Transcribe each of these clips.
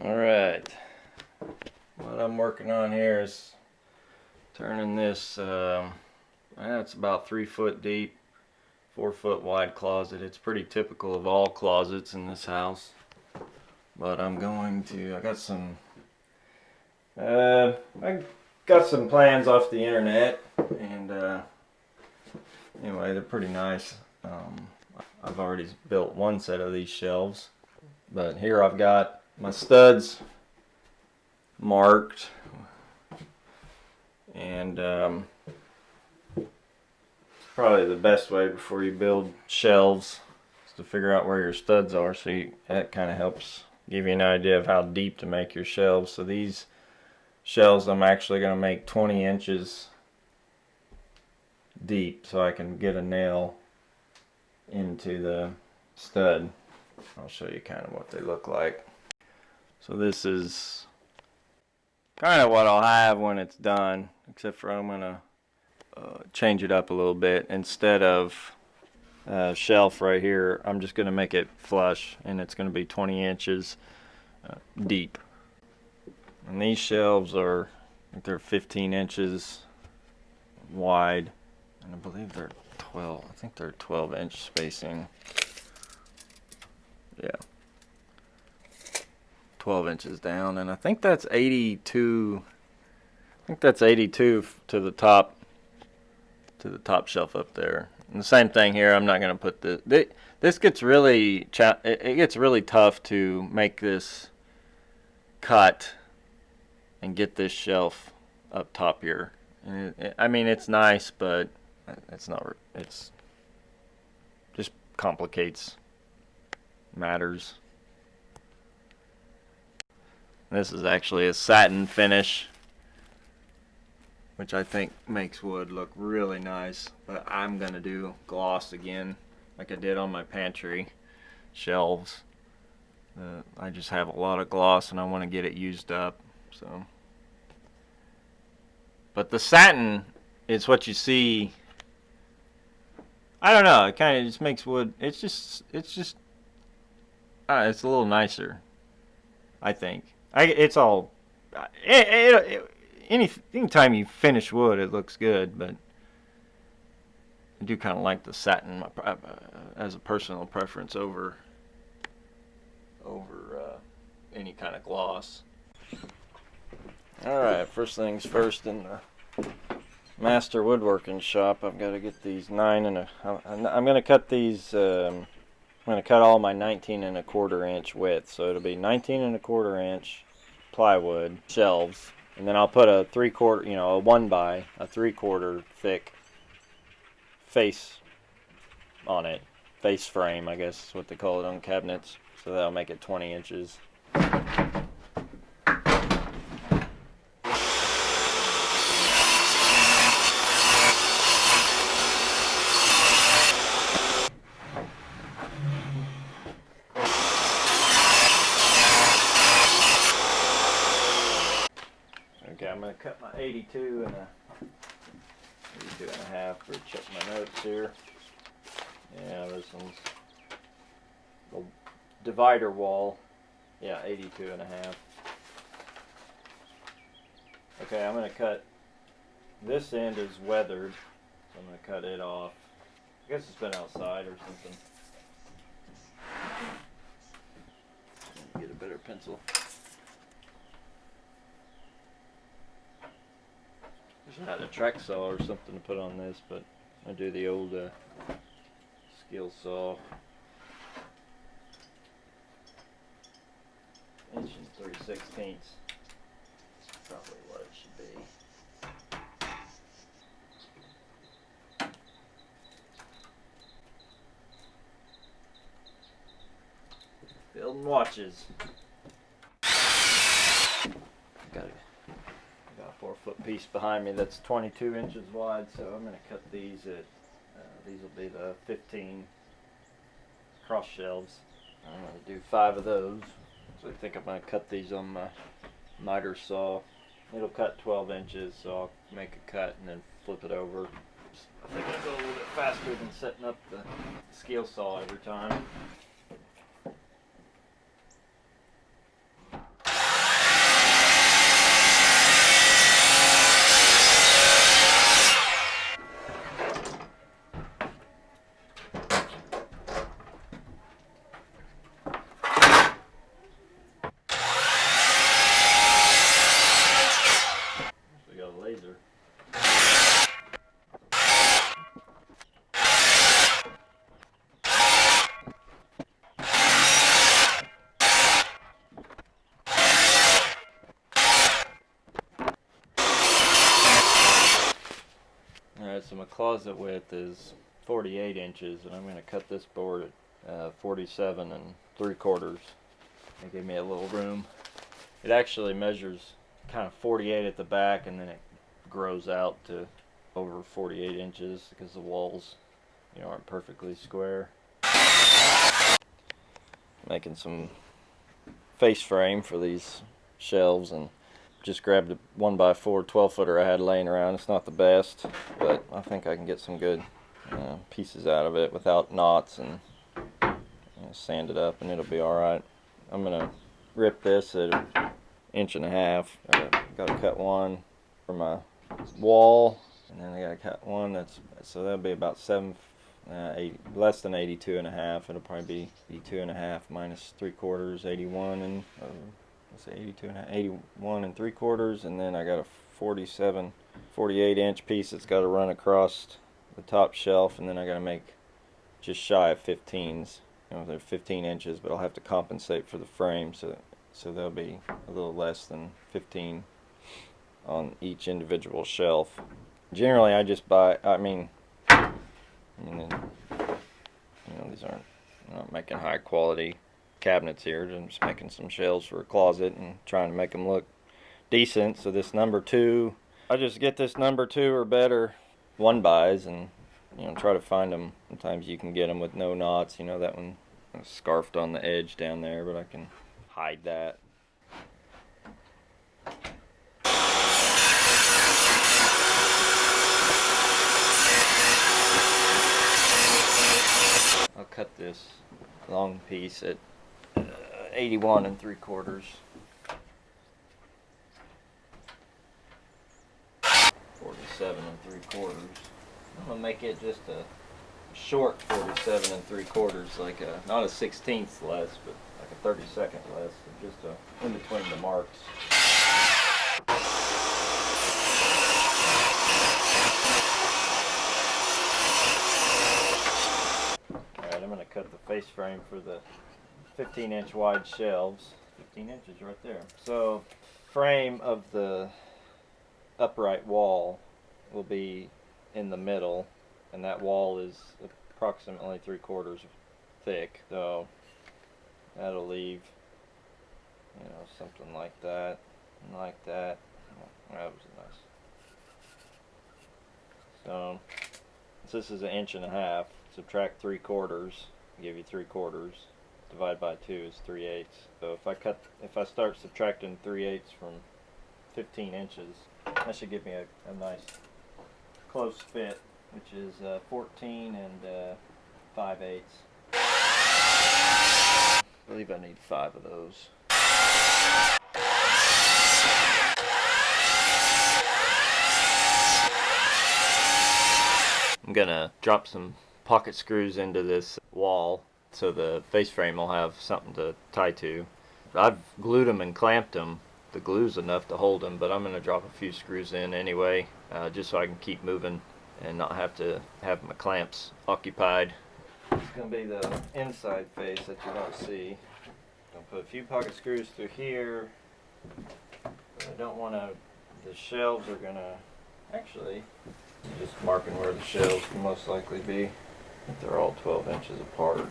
Alright, what I'm working on here is turning this, it's about 3 foot deep, 4 foot wide closet. It's pretty typical of all closets in this house. But I got some plans off the internet, and anyway, they're pretty nice. I've already built one set of these shelves, but here I've got my studs marked, and probably the best way before you build shelves is to figure out where your studs are, so that kind of helps give you an idea of how deep to make your shelves. So these shelves I'm actually going to make 20 inches deep so I can get a nail into the stud. I'll show you kind of what they look like. So this is kind of what I'll have when it's done, except for I'm going to change it up a little bit. Instead of shelf right here, I'm just going to make it flush, and it's going to be 20 inches deep. And these shelves are, I think they're 15 inches wide, and I believe they're 12. I think they're 12-inch spacing. Yeah, 12 inches down, and I think that's 82. I think that's 82 to the top shelf up there. And the same thing here. I'm not going to put this gets really it gets really tough to make this cut and get this shelf up top here. And I mean, it's nice, but it's not. It's just complicates matters. This is actually a satin finish, which I think makes wood look really nice, but I'm gonna do gloss again like I did on my pantry shelves. I just have a lot of gloss and I want to get it used up. So, but the satin is what you see. I don't know, it kind of just makes wood, it's a little nicer, I think. Anytime you finish wood, it looks good, but I do kind of like the satin as a personal preference over any kind of gloss. Alright, first things first, in the master woodworking shop, I've got to get these I'm going to cut these, I'm going to cut all my 19 1/4 inch width, so it'll be 19 1/4 inch plywood shelves, and then I'll put a 3/4, a 3/4 thick face on it, face frame, I guess is what they call it on cabinets, so that'll make it 20 inches. Okay, I'm going to cut my 82 and a half for check my notes here. Yeah, this one's the divider wall. Yeah, 82 and a half. Okay, I'm going to cut, this end is weathered, so I'm going to cut it off. I guess it's been outside or something. Get a better pencil. I had a track saw or something to put on this, but I do the old skill saw. 1 3/16. Probably what it should be. Building watches. Got a 4-foot piece behind me that's 22 inches wide, so I'm going to cut these at, these will be the 15 cross shelves. I'm going to do 5 of those. So I think I'm going to cut these on my miter saw. It'll cut 12 inches, so I'll make a cut and then flip it over. I think it'll go a little bit faster than setting up the scale saw every time. Alright, so my closet width is 48 inches, and I'm going to cut this board at 47 3/4. They gave me a little room. It actually measures kind of 48 at the back, and then it grows out to over 48 inches because the walls, aren't perfectly square. Making some face frame for these shelves, and just grabbed a 1x4 12-footer I had laying around. It's not the best, but I think I can get some good pieces out of it without knots, and sand it up, and it'll be alright. I'm gonna rip this at 1.5 inches. Gotta cut one for my wall, and then I gotta cut one so that'll be about 80, less than 82.5. It'll probably be 82.5 minus 3/4, 81, and let's say 82.5, 81 3/4, and then I got a 48 inch piece that's got to run across the top shelf, and then I got to make just shy of 15s. They're 15 inches, but I'll have to compensate for the frame, so they'll be a little less than 15 on each individual shelf. Generally, I just buy. These aren't. I'm not making high quality cabinets here. I'm just making some shelves for a closet and trying to make them look decent. So this number 2, I just get this number 2 or better 1-bys, and try to find them. Sometimes you can get them with no knots. That one scarfed on the edge down there, but I can hide that. I'll cut this long piece at 81 3/4. 47 3/4. I'm gonna make it just a short 47 3/4, like not a 16th less, but like a 32nd less, just in between the marks. Alright, I'm gonna cut the face frame for the 15-inch wide shelves. 15 inches right there. So, frame of the upright wall will be in the middle, and that wall is approximately 3/4 thick, so that'll leave something like that and like that. Oh, that was nice. So this is 1.5 inches. Subtract 3/4, give you 3/4. Divide by 2 is 3/8. So if I start subtracting 3/8 from 15 inches, that should give me a nice close fit, which is 14 5/8. I believe I need 5 of those. I'm gonna drop some pocket screws into this wall so the face frame will have something to tie to. I've glued them and clamped them. The glue's enough to hold them, but I'm going to drop a few screws in anyway, just so I can keep moving and not have to have my clamps occupied. It's going to be the inside face that you don't see. I'll put a few pocket screws through here. But I don't want to, the shelves are going to, actually, just marking where the shelves can most likely be. They're all 12 inches apart.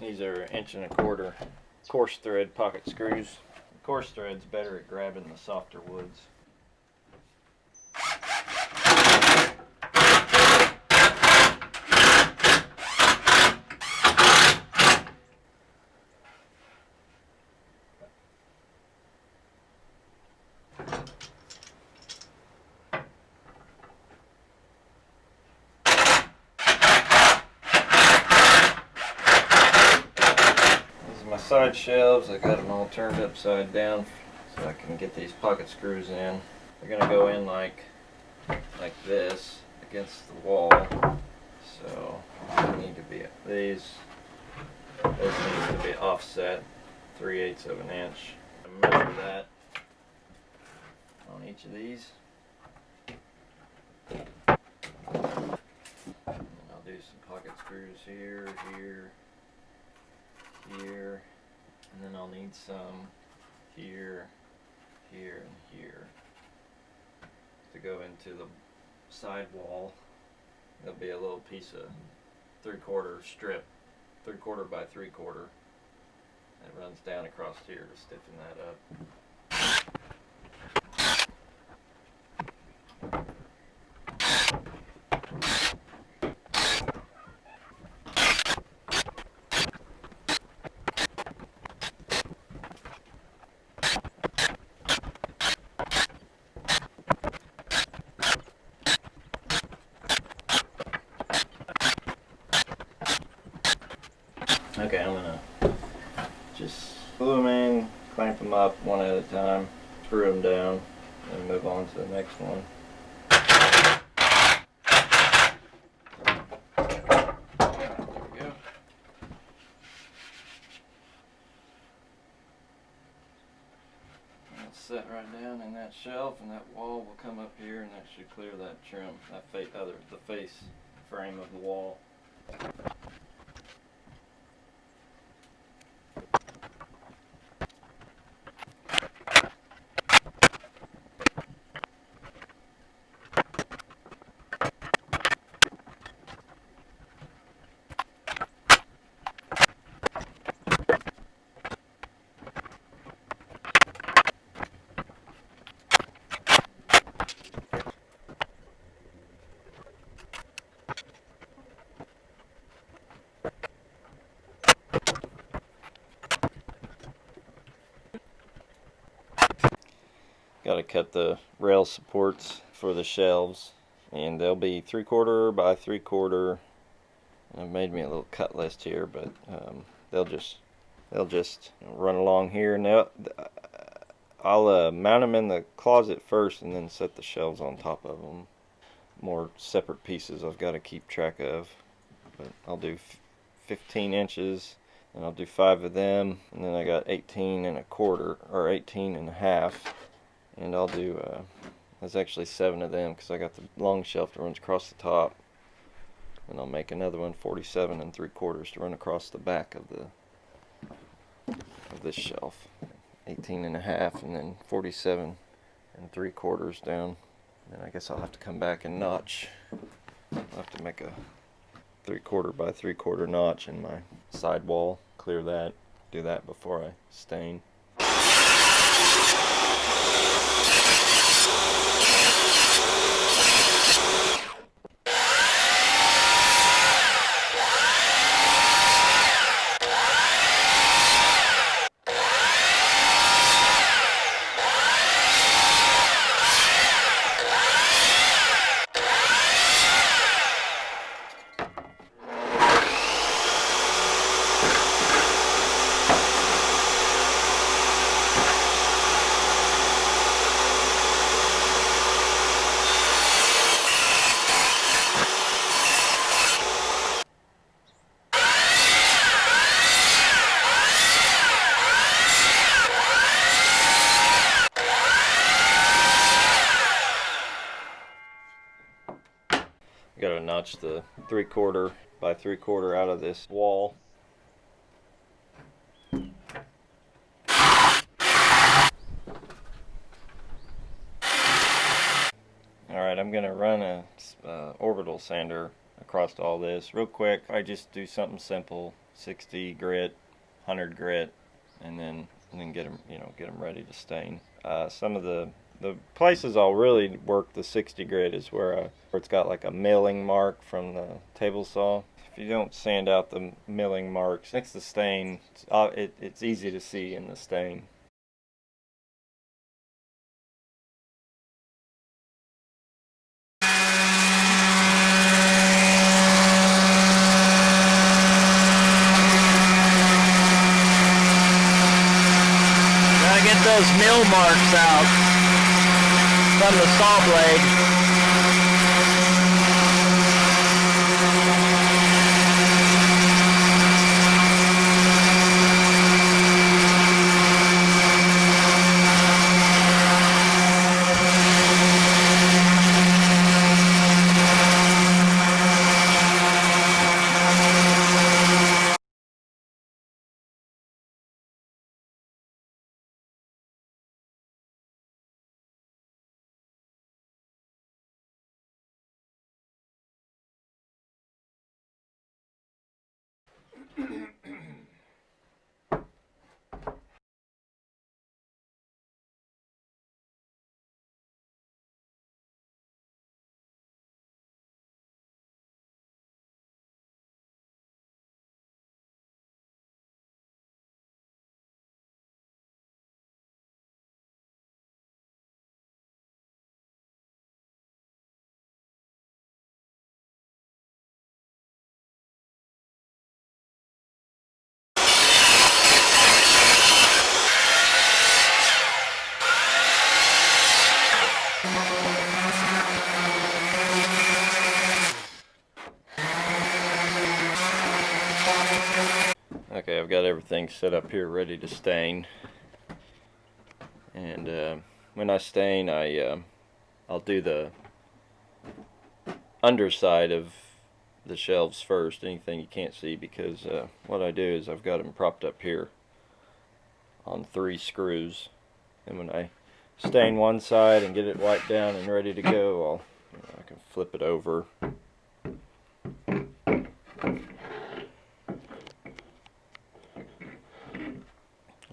These are 1.25 inch coarse thread pocket screws. Coarse thread's better at grabbing the softer woods. Side shelves, I got them all turned upside down so I can get these pocket screws in. They're going to go in like this against the wall, so they need to be these This needs to be offset 3/8 of an inch. Measure that on each of these. And I'll do some pocket screws here, here, here, and then I'll need some here, here, and here to go into the side wall. There'll be a little piece of 3/4 strip, 3/4 by 3/4. It runs down across here to stiffen that up. Okay, I'm gonna just glue them in, clamp them up one at a time, screw them down, and move on to the next one. There we go. That's set right down in that shelf, and that wall will come up here, and that should clear that trim, the face frame of the wall. Got to cut the rail supports for the shelves, and they'll be 3/4 by 3/4. I've made me a little cut list here, but they'll just run along here, and I'll mount them in the closet first, and then set the shelves on top of them. More separate pieces I've got to keep track of, but I'll do 15 inches, and I'll do 5 of them, and then I got 18 1/4 or 18 1/2. And I'll do, there's actually 7 of them because I got the long shelf that runs across the top. And I'll make another one 47 3/4 to run across the back of this shelf. 18 1/2 and then 47 3/4 down. And I guess I'll have to come back and notch. I'll have to make a 3/4 by 3/4 notch in my side wall. Clear that, do that before I stain. Got to notch the 3/4 by 3/4 out of this wall. Alright, I'm going to run a orbital sander across all this real quick. I just do something simple, 60 grit, 100 grit, and then get them ready to stain. Some of the places I'll really work the 60 grit is where it's got like a milling mark from the table saw. If you don't sand out the milling marks, next to the stain, it's easy to see in the stain. Gotta get those mill marks out from the saw blade. Okay, I've got everything set up here ready to stain, and when I stain, I'll do the underside of the shelves first, anything you can't see, because what I do is I've got them propped up here on 3 screws, and when I stain one side and get it wiped down and ready to go, I can flip it over.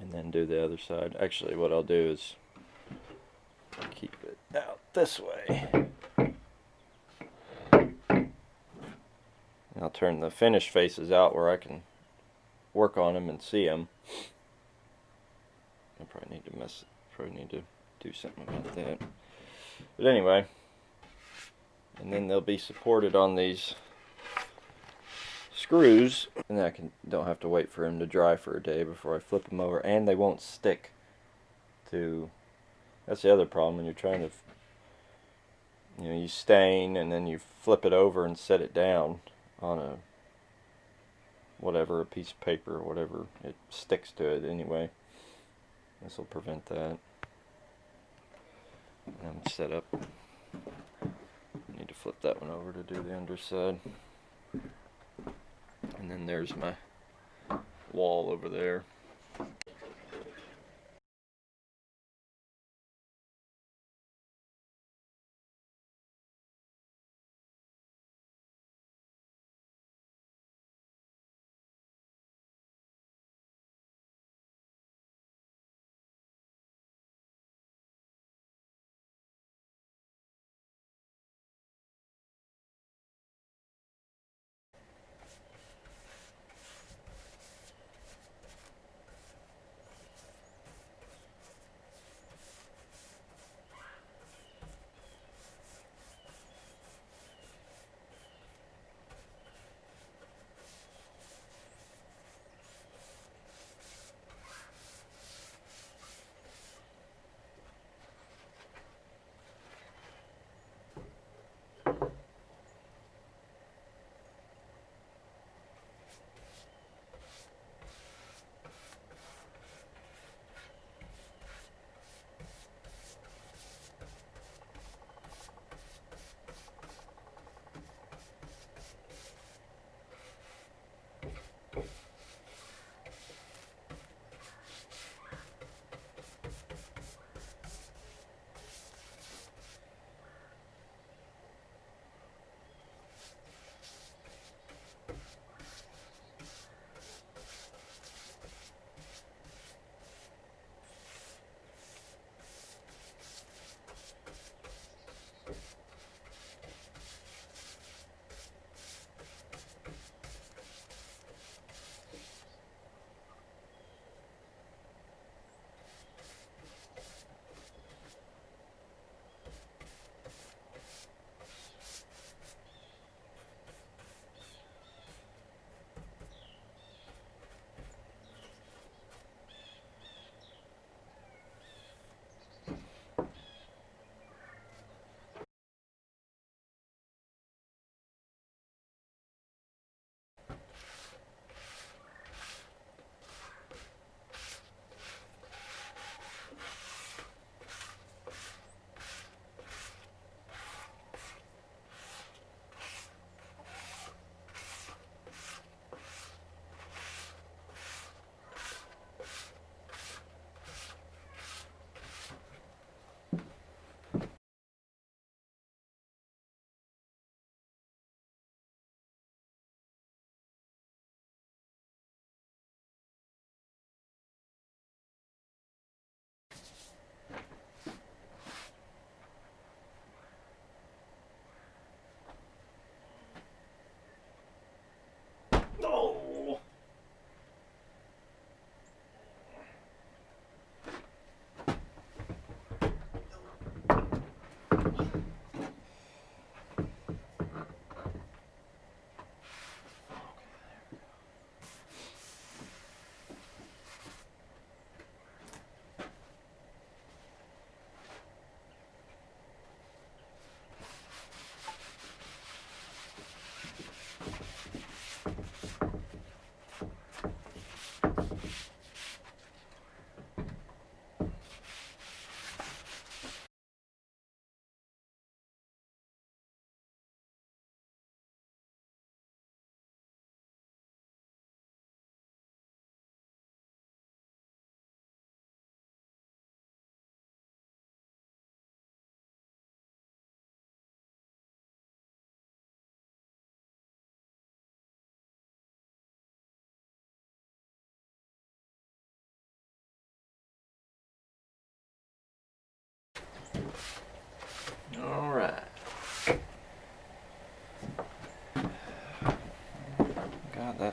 And then do the other side. Actually, what I'll do is keep it out this way. And I'll turn the finished faces out where I can work on them and see them. I probably need to do something about that. But anyway, and then they'll be supported on these screws, and I don't have to wait for them to dry for a day before I flip them over, and they won't stick to. That's the other problem when you're trying to, you stain and then you flip it over and set it down on a piece of paper or whatever, it sticks to it anyway. This will prevent that. And I'm set up. I need to flip that one over to do the underside. And then there's my wall over there.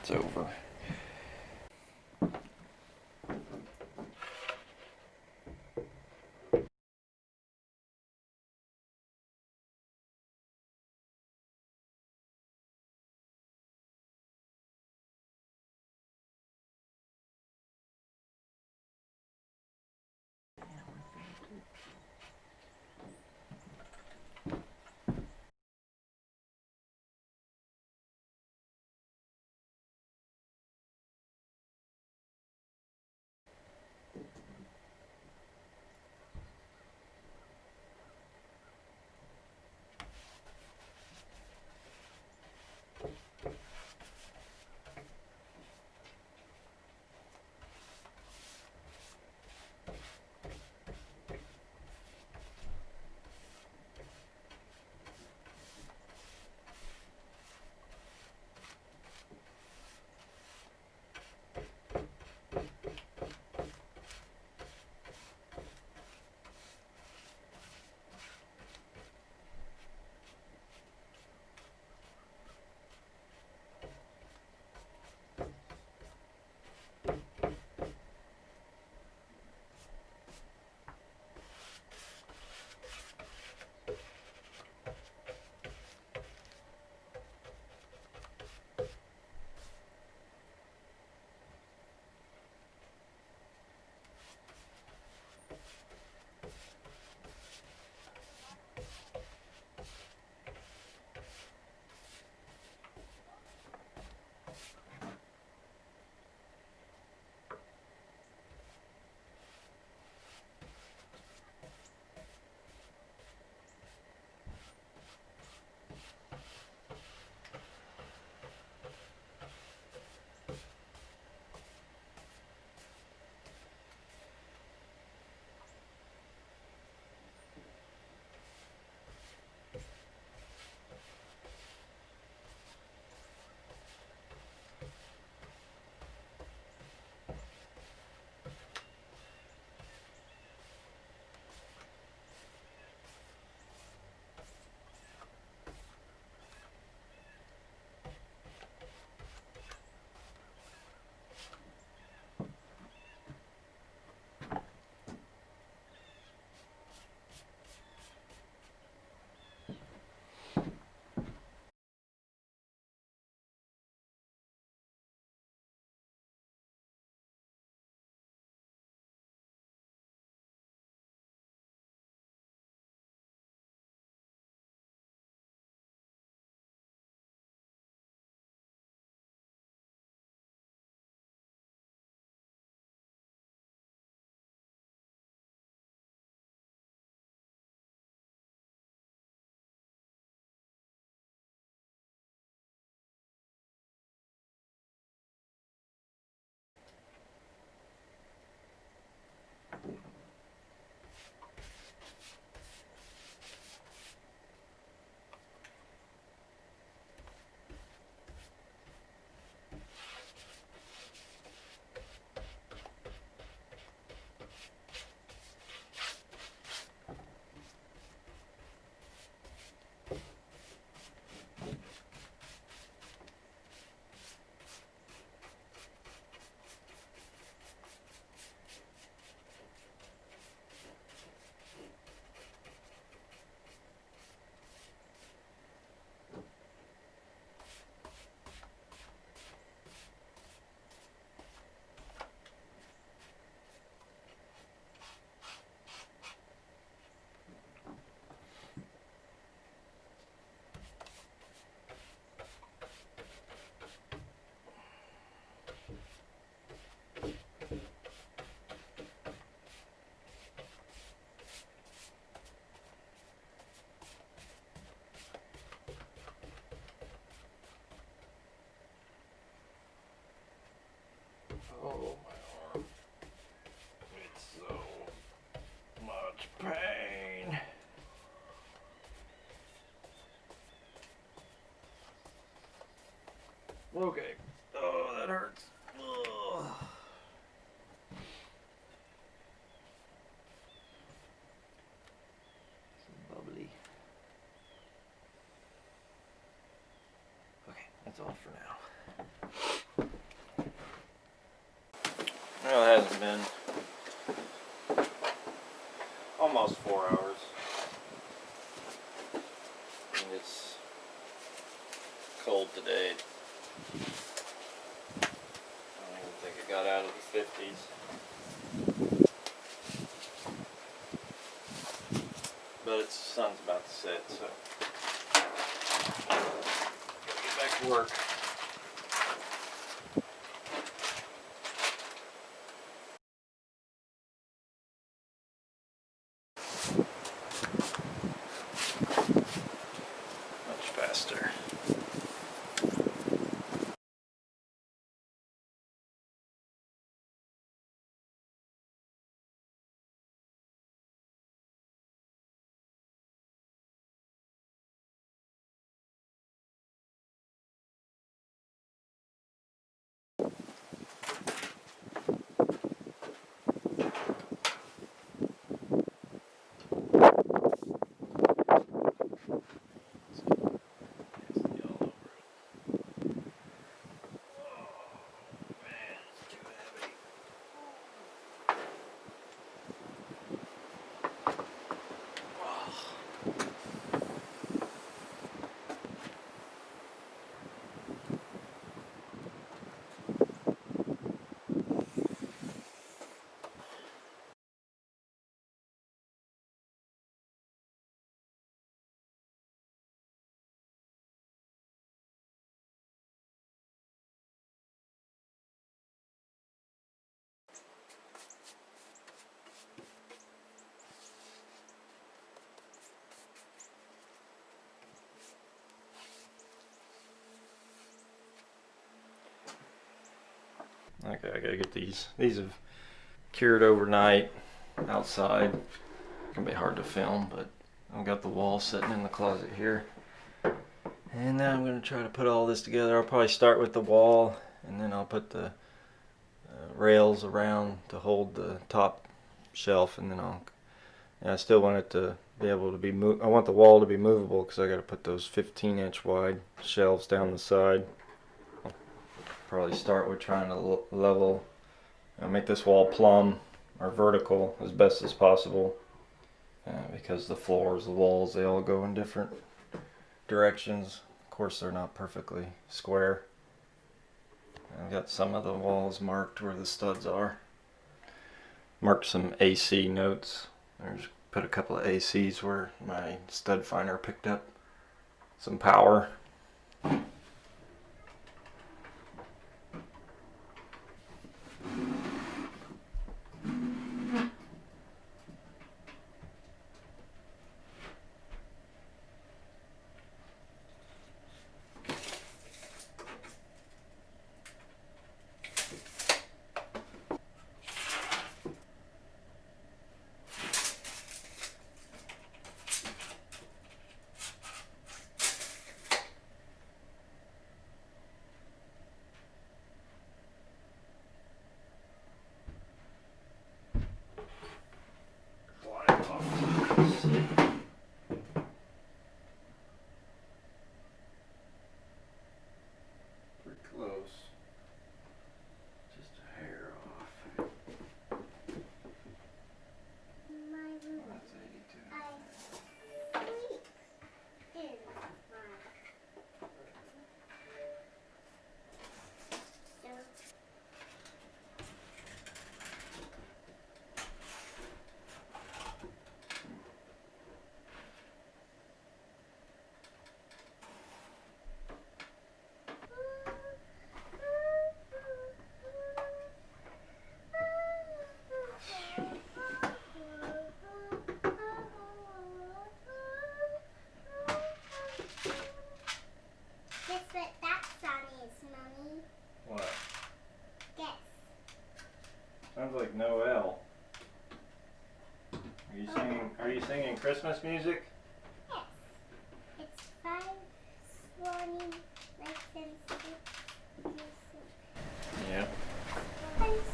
it's over. Oh, my arm. It's so much pain. Okay. Oh, that hurts. Ugh. Some bubbly. Okay, that's all for now. it's cold today. I don't even think it got out of the 50s. But it's the sun's about to set, so gotta get back to work. Much faster. Okay, I gotta get these. These have cured overnight outside. It's gonna be hard to film, but I've got the wall sitting in the closet here. And now I'm gonna try to put all this together. I'll probably start with the wall, and then I'll put the rails around to hold the top shelf, and then I still want it to be able to be I want the wall to be movable because I got to put those 15-inch wide shelves down the side. I'll probably start with trying to level, make this wall plumb or vertical as best as possible, because the floors, the walls, they all go in different directions. Of course, they're not perfectly square. I've got some of the walls marked where the studs are. Marked some AC notes. There's put a couple of ACs where my stud finder picked up some power. Pretty close. Just a hair off. That's 82. Guess what that song is, Mommy? What? Guess. Sounds like Noel. Are you singing Christmas music? Yes. It's 5:20, less than 6. Yeah. Christmas,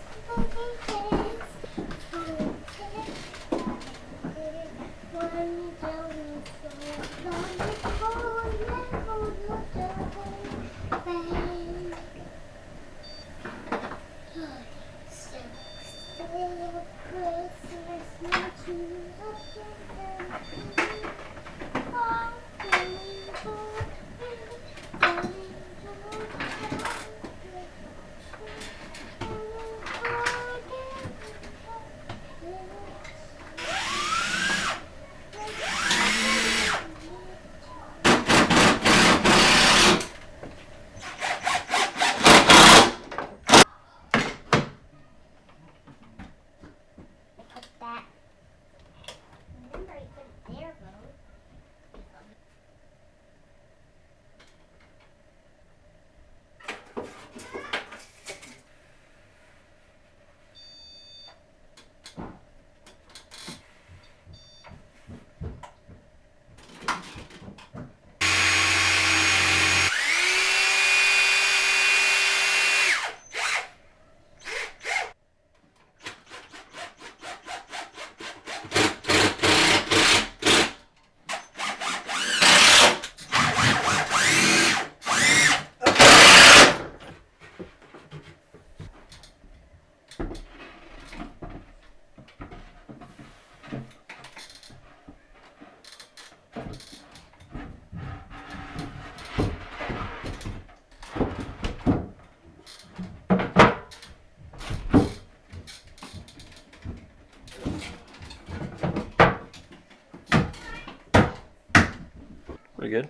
Pretty good.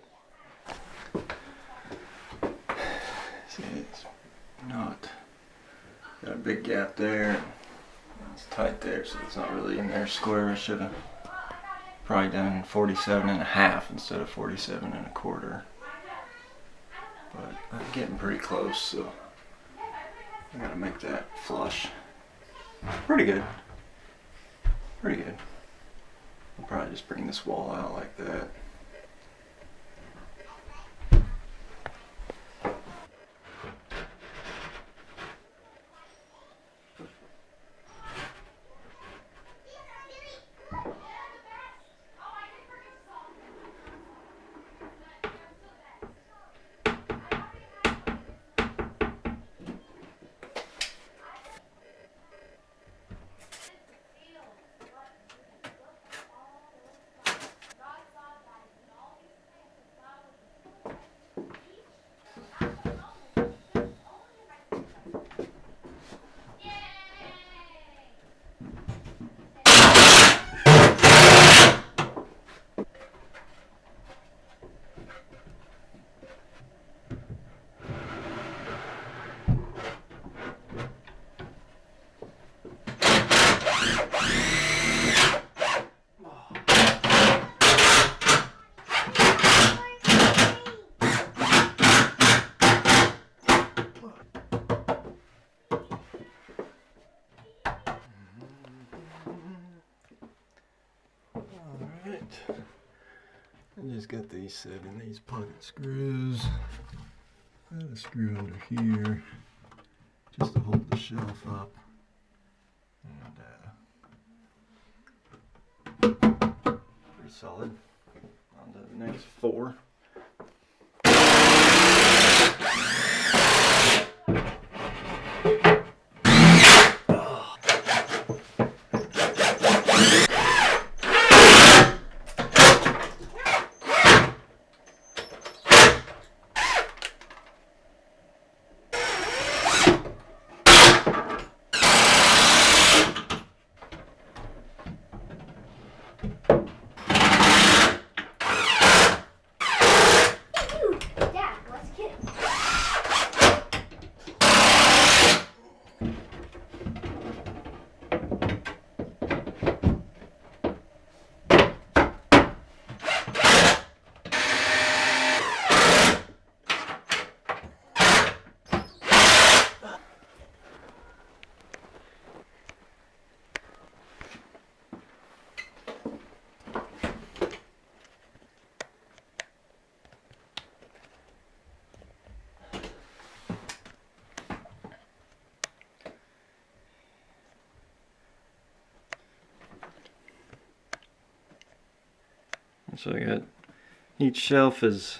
See, it's not got a big gap there. It's tight there, so it's not really in there square. I should have probably done 47.5 instead of 47.25. But I'm getting pretty close, so I gotta make that flush. Pretty good. Pretty good. I'll probably just bring this wall out like that. I just got these set in these pocket screws. Got a screw under here just to hold the shelf up. And pretty solid. On to the next 4. So I got each shelf is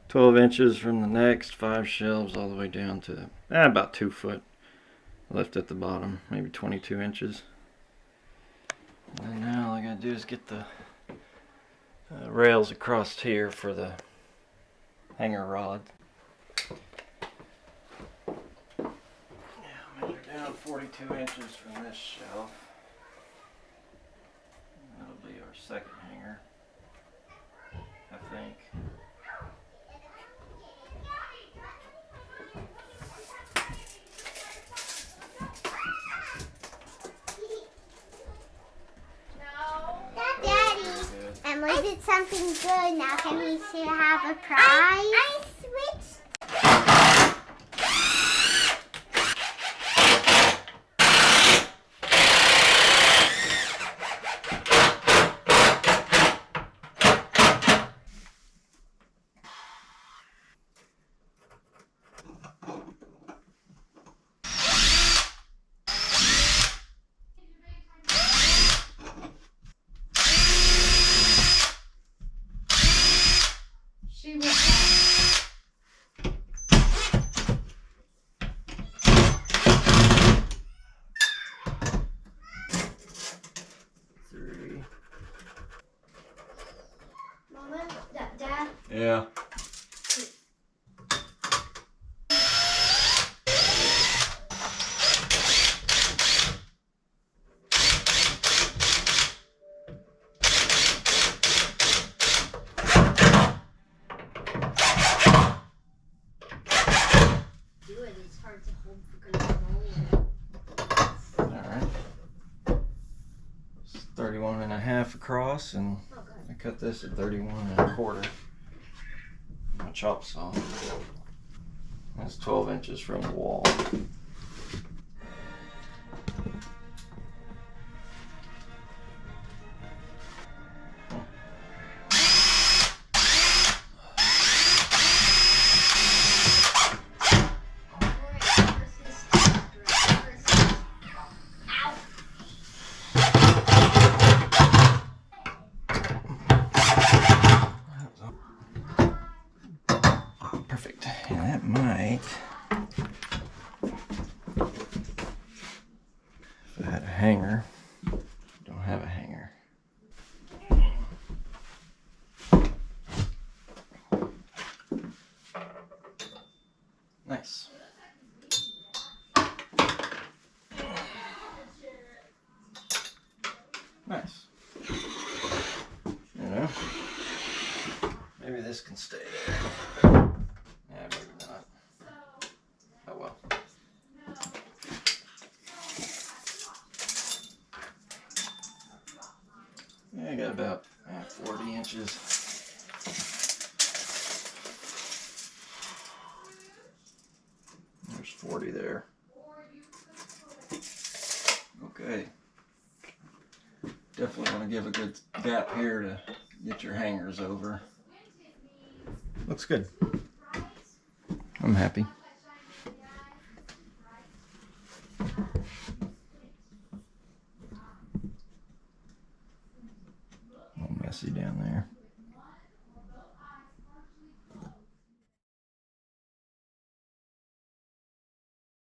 12 inches from the next, 5 shelves all the way down to about 2 foot left at the bottom, maybe 22 inches. And then now all I gotta do is get the rails across here for the hanger rod. Yeah, measure down 42 inches from this shelf. That'll be our second hanger, I think. Daddy, Emily did something good. Now can we have a prize? I switched. She was 3. Mama, Dad. Yeah. 31.5 across, and I cut this at 31.25. My chop saw. That's 12 inches from the wall. Perfect. Yeah, that might. If I had a hanger. Don't have a hanger. Nice. Nice. You know, maybe this can stay there. Yeah, maybe not. Oh well. Yeah, I got about 40 inches. There's 40 there. Okay. Definitely want to give a good gap here to get your hangers over. Looks good. I'm happy. A little messy down there.